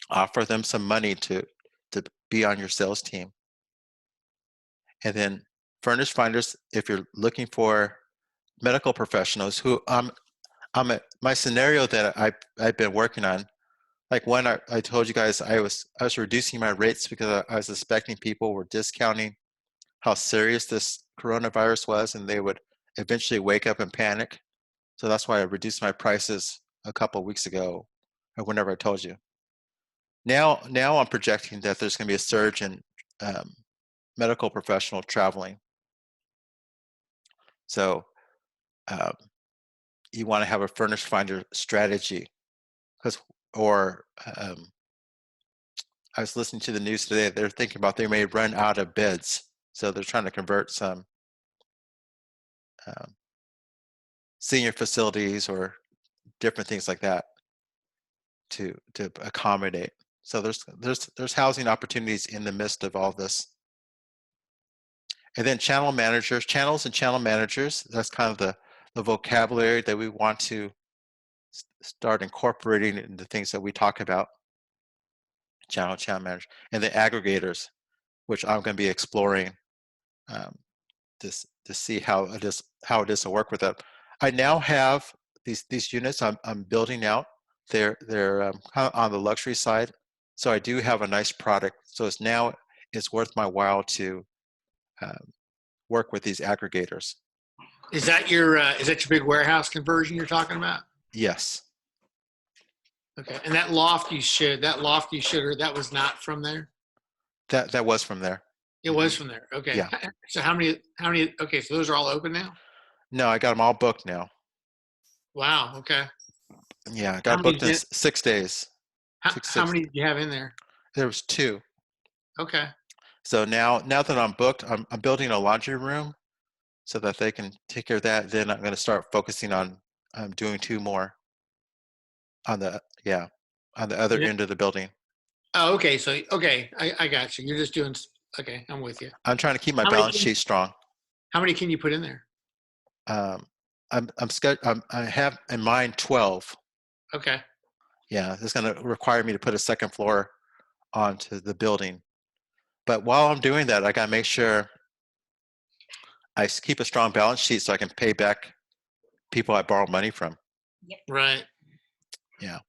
Offer them some money to be on your sales team. And then furnish finders, if you're looking for medical professionals, who I'm my scenario that I've been working on, like when I told you guys I was reducing my rates because I was suspecting people were discounting how serious this coronavirus was, and they would eventually wake up and panic. So that's why I reduced my prices a couple of weeks ago, or whenever I told you. Now I'm projecting that there's going to be a surge in medical professional traveling. So you want to have a furnished finder strategy, or I was listening to the news today. They're thinking about they may run out of beds, so they're trying to convert some senior facilities or different things like that to accommodate. So there's housing opportunities in the midst of all this. And then channels and channel managers. That's kind of the vocabulary that we want to start incorporating into things that we talk about. Channel manager, and the aggregators, which I'm going to be exploring to see how it is to work with them. I now have these units I'm building out. They're kind of on the luxury side, so I do have a nice product. So it's worth my while to work with these aggregators. Is that your big warehouse conversion you're talking about? Yes. Okay, and that loft you showed, that was not from there? That was from there. It was from there. Okay. Yeah. So how many? Okay, so those are all open now? No, I got them all booked now. Wow. Okay. Yeah, I got booked in 6 days. How many do you have in there? There was 2. Okay. So now that I'm booked, I'm building a laundry room so that they can take care of that. Then I'm going to start focusing on doing 2 more on the other end of the building. Oh, okay. So I got you. You're just doing. Okay, I'm with you. I'm trying to keep my balance sheet strong. How many can you put in there? I have in mind 12. Okay. Yeah, it's going to require me to put a second floor onto the building. But while I'm doing that, I got to make sure I keep a strong balance sheet so I can pay back people I borrow money from. Yep. Right. Yeah.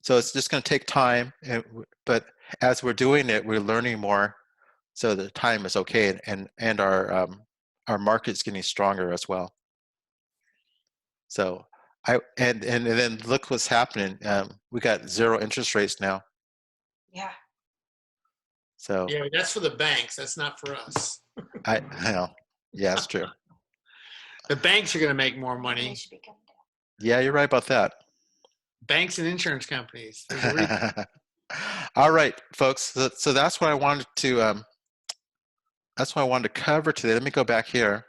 So it's just going to take time, but as we're doing it, we're learning more. So the time is okay, and our market's getting stronger as well. So and then look what's happening. We got 0 interest rates now. Yeah. So yeah, that's for the banks. That's not for us. I know. Yeah, that's true. The banks are going to make more money. They should be coming down. Yeah, you're right about that. Banks and insurance companies. All right, folks. So that's what I wanted to. That's what I wanted to cover today. Let me go back here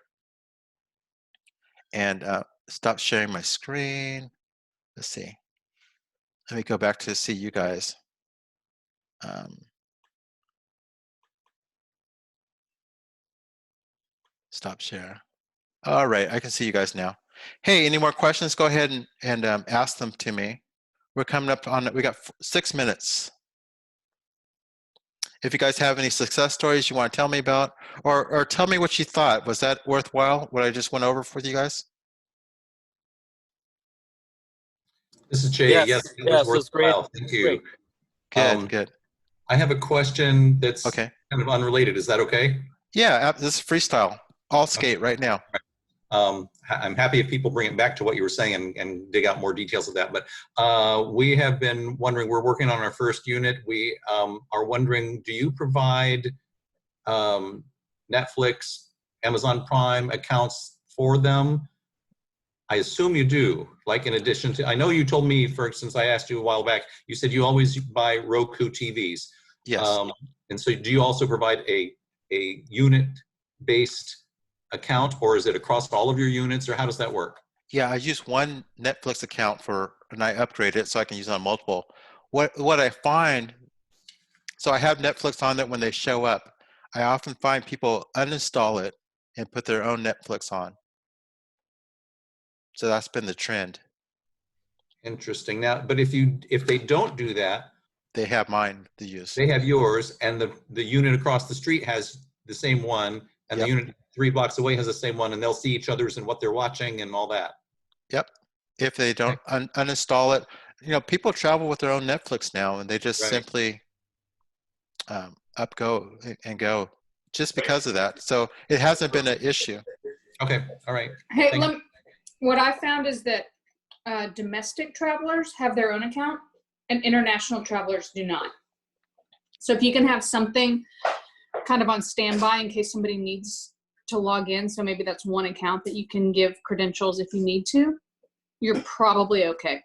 and stop sharing my screen. Let's see. Let me go back to see you guys. Stop share. All right, I can see you guys now. Hey, any more questions? Go ahead and ask them to me. We're coming up on it. We got 6 minutes. If you guys have any success stories you want to tell me about, or tell me what you thought. Was that worthwhile, what I just went over with you guys? This is Jay. Yes, it was worthwhile. Thank you. Good. I have a question that's okay. Kind of unrelated. Is that okay? Yeah, this is freestyle. I'll skate right now. I'm happy if people bring it back to what you were saying and dig out more details of that. But we have been wondering, we're working on our first unit. We are wondering, do you provide Netflix, Amazon Prime accounts for them? I assume you do, like in addition to, I know you told me, for instance, I asked you a while back, you said you always buy Roku TVs. Yes. And so do you also provide a unit-based account, or is it across all of your units, or how does that work? Yeah, I use one Netflix account and I upgrade it so I can use it on multiple. What I find, so I have Netflix on it when they show up. I often find people uninstall it and put their own Netflix on. So that's been the trend. Interesting. Now, but if they don't do that, they have mine to use. They have yours, and the unit across the street has the same one, and the unit 3 blocks away has the same one, and they'll see each other's and what they're watching and all that. Yep. if they don't uninstall it. You know, people travel with their own Netflix now, and they just Right. simply go just because of that. So it hasn't been an issue. Okay, all right. Hey, Thank you. what I found is that domestic travelers have their own account and international travelers do not. So if you can have something kind of on standby in case somebody needs to log in, so maybe that's one account that you can give credentials if you need to, you're probably okay.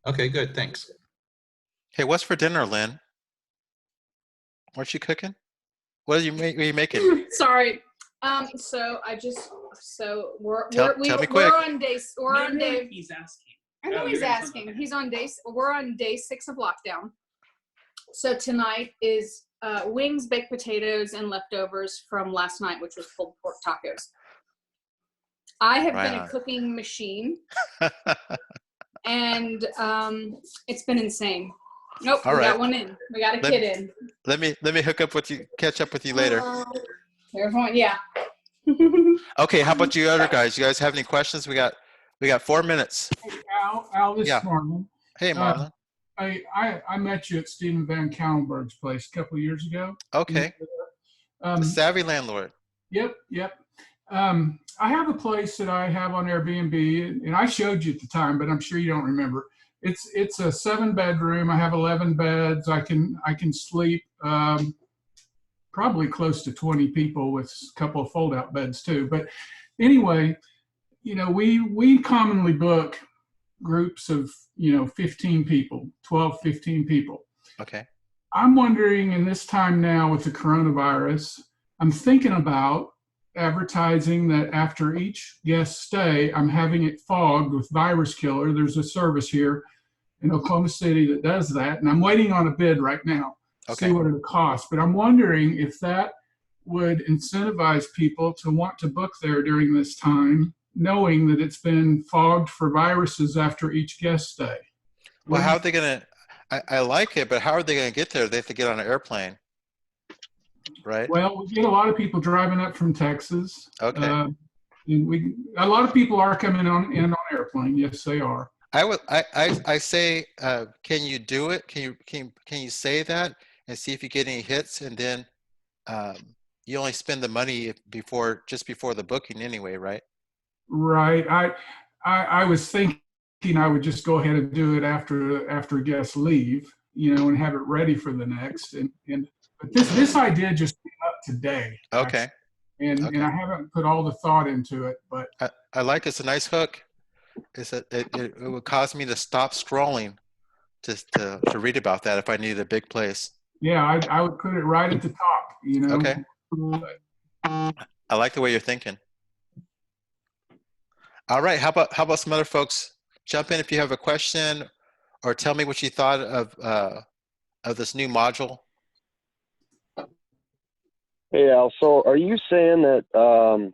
Okay, good, thanks. Hey, what's for dinner, Lynn? What you cooking? What are you making? Sorry. So we're on day. He's asking. I know he's asking. He's on day. We're on day 6 of lockdown. So tonight is wings, baked potatoes, and leftovers from last night, which was pulled pork tacos. I have been a cooking machine, and it's been insane. Nope, we got one in. We got a kid in. Let me catch up with you later. Everyone, yeah. Okay, how about you other guys? You guys have any questions? We got 4 minutes. Hey, Al, this is Marlon. Hey, Marlon. I met you at Stephen Van Kallenberg's place a couple of years ago. Okay. The savvy landlord. Yep. I have a place that I have on Airbnb, and I showed you at the time, but I'm sure you don't remember. It's a 7-bedroom. I have 11 beds. I can sleep probably close to 20 people with a couple of fold-out beds too. But anyway, you know, we commonly book groups of 15 people, 12, 15 people. Okay. I'm wondering, in this time now with the coronavirus, I'm thinking about advertising that after each guest stay, I'm having it fogged with virus killer. There's a service here in Oklahoma City that does that, and I'm waiting on a bid right now to see what it'll cost. But I'm wondering if that would incentivize people to want to book there during this time, knowing that it's been fogged for viruses after each guest stay. Well, how are they going to, I like it, but how are they going to get there? They have to get on an airplane, right? Well, we get a lot of people driving up from Texas. Okay. And a lot of people are coming in on airplane. Yes, they are. I say, can you do it? Can you say that and see if you get any hits, and then you only spend the money just before the booking anyway, right? Right. I was thinking I would just go ahead and do it after guests leave, and have it ready for the next. But this idea just came up today. Okay. And I haven't put all the thought into it, but I like it's a nice hook. It would cause me to stop scrolling just to read about that if I needed a big place. Yeah, I would put it right at the top, Okay. I like the way you're thinking. All right, how about some other folks? Jump in if you have a question, or tell me what you thought of this new module. Hey, Al, so are you saying that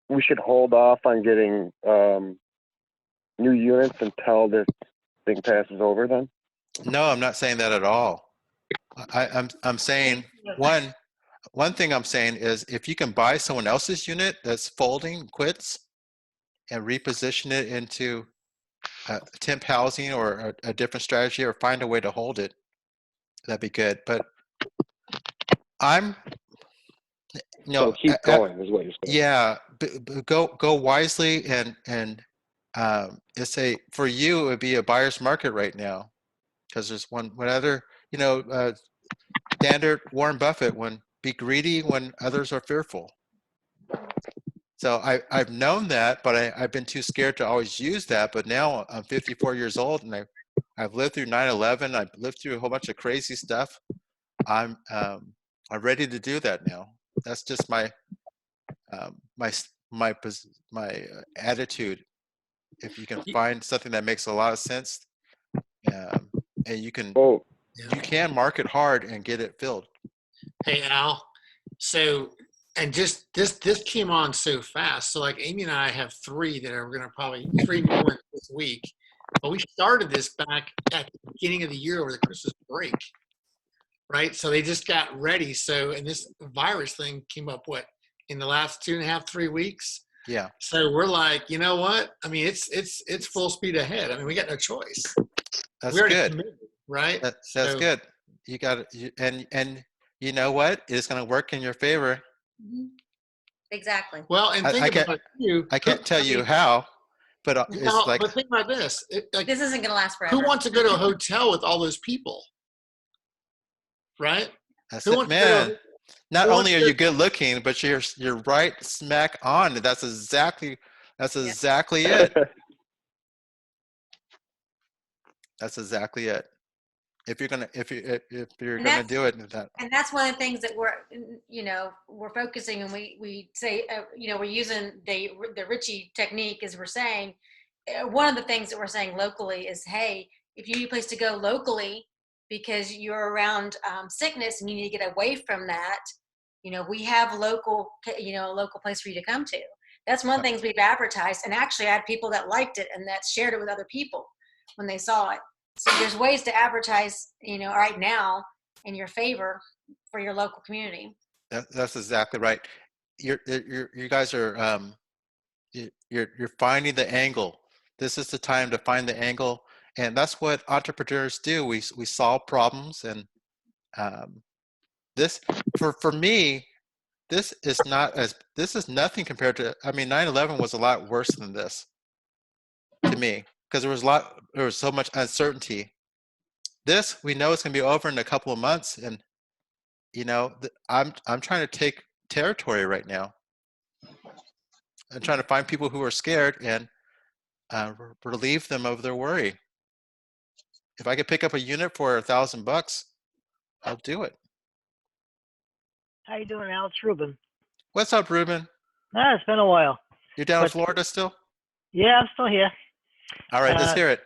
we should hold off on getting new units until this thing passes over then? No, I'm not saying that at all. I'm saying one thing I'm saying is if you can buy someone else's unit that's folding, quits, and reposition it into temp housing or a different strategy, or find a way to hold it, that'd be good. But so keep going is what you're saying. Yeah, go wisely, and for you it would be a buyer's market right now, because there's one other, standard Warren Buffett, be greedy when others are fearful. So I've known that, but I've been too scared to always use that. But now I'm 54 years old, and I've lived through 9/11. I've lived through a whole bunch of crazy stuff. I'm ready to do that now. That's just my attitude. If you can find something that makes a lot of sense, and you can market hard and get it filled. Hey, Al. So, and just this came on so fast. So like Amy and I have 3 that are going to probably 3 more this week. But we started this back at the beginning of the year over the Christmas break, right? So they just got ready. So, and this virus thing came up, in the last 2.5, 3 weeks. Yeah. So we're like, you know what? I mean, it's full speed ahead. I mean, we got no choice. That's We already good. committed, right? That's So- good. You got it. And you know what? It's going to work in your favor. Exactly. Well, and I think can't- about it too. I can't tell you how, but it's No, like, but think about this. Like, This isn't going to last forever. who wants to go to a hotel with all those people? Right? that's Who it, wants to go to man. Not who only are wants to- you good looking, but you're right smack on. That's exactly it. That's exactly it. If you're gonna do it, And that's one of the things that we're focusing, and we say, we're using the Ritchie technique, as we're saying, one of the things that we're saying locally is, hey, if you need a place to go locally because you're around sickness and you need to get away from that, we have a local place for you to come to. That's one of the things we've advertised, and actually I had people that liked it and that shared it with other people when they saw it. So there's ways to advertise, right now in your favor for your local community. that's exactly right. You guys are you're finding the angle. This is the time to find the angle, and that's what entrepreneurs do. We solve problems, and this for me, this is nothing compared to. I mean, 9/11 was a lot worse than this to me, because there was so much uncertainty. This, we know it's going to be over in a couple of months, and I'm trying to take territory right now. I'm trying to find people who are scared and relieve them of their worry. If I could pick up a unit for $1,000, I'll do it. How you doing, Al? It's Ruben. What's up, Ruben? It's been a while. You're down in Florida still? Yeah, I'm still here. All right, let's hear it.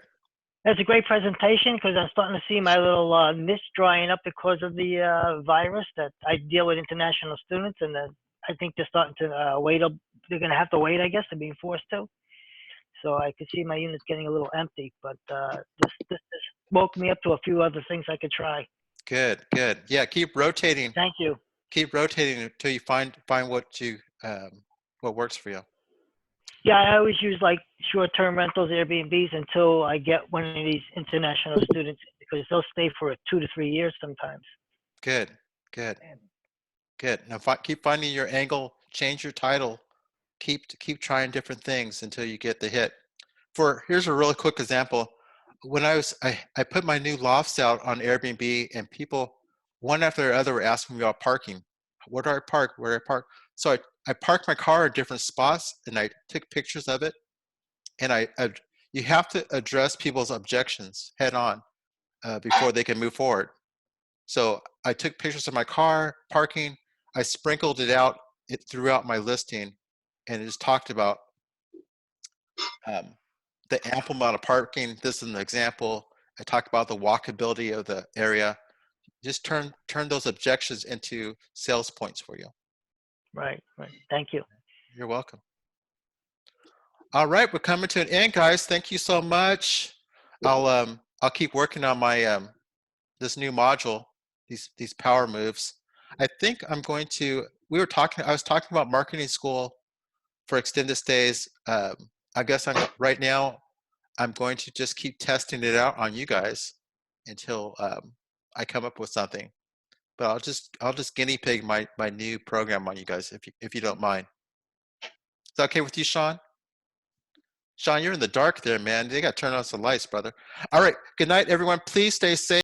It's a great presentation, because I'm starting to see my little niche drying up because of the virus. That I deal with international students, and I think they're starting to wait. They're going to have to wait, I guess, to be forced to. So I could see my units getting a little empty, but this woke me up to a few other things I could try. Good. Yeah, keep rotating. Thank you. Keep rotating until you find what works for you. Yeah, I always use like short-term rentals, Airbnbs, until I get one of these international students, because they'll stay for 2 to 3 years sometimes. Good. Now keep finding your angle. Change your title. Keep trying different things until you get the hit. Here's a really quick example. When I put my new lofts out on Airbnb, and people one after the other were asking me about parking. Where do I park? So I parked my car in different spots, and I took pictures of it. And you have to address people's objections head on before they can move forward. So I took pictures of my car parking. I sprinkled it out throughout my listing, and it just talked about the ample amount of parking. This is an example. I talked about the walkability of the area. Just turn those objections into sales points for you. Right. Thank you. You're welcome. All right, we're coming to an end, guys. Thank you so much. I'll keep working on my this new module, these power moves. I think I'm going to. I was talking about marketing school for extended stays. I guess right now I'm going to just keep testing it out on you guys until I come up with something. But I'll just guinea pig my new program on you guys, if you don't mind. Is that okay with you, Sean? Sean, you're in the dark there, man. They got to turn on some lights, brother. All right. Good night, everyone. Please stay safe.